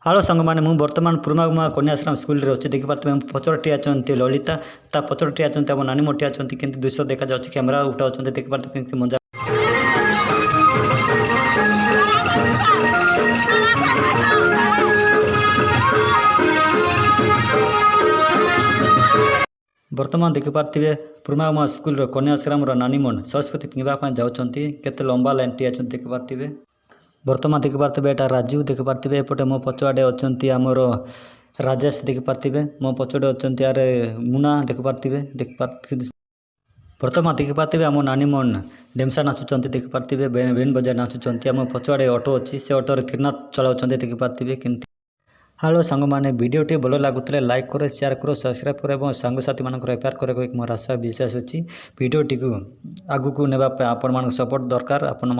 hello सांग मैंने मुझे बर्तमान पुरमागुमा कन्याश्रम स्कूल रे अच्छे देखिए पचर टी अच्छा ललिता ता पचर टी अच्छा नानी मोटी अच्छा कि दृश्य देखा जाए कैमेरा उठा देखिए मजा बर्तमान देखिपे पुरमागुमा स्कूल कन्याश्रम नानी मन सरस्वती पिंधापी जाऊँगी केते लंबा लाइन टी अच्छा देखिपे बर्तमान देखिपे यहाँ राजीव देखिपे एपटे मो पछुआडे अच्छा आमर राजेश देखिपे मो पछुआडे अच्छा यार मुना देखिपे बर्तमान देखिपे आम नानी मन ढेमसा नाचुंट देखिपे बेन बजा नाचुंट आम पछुआडे ऑटो अच्छी से ऑटो त्रिनाथ चलाऊँ देखिपे कि हेलो सांग मैंने वीडियोटी भल लगुले लाइक करो शेयर करो सब्सक्राइब करो सांगसाथी मान रेफर कर मोर आशा विश्वास अच्छी वीडियोटी को आगू को नेबाप आपण मान सपोर्ट दरकार आपण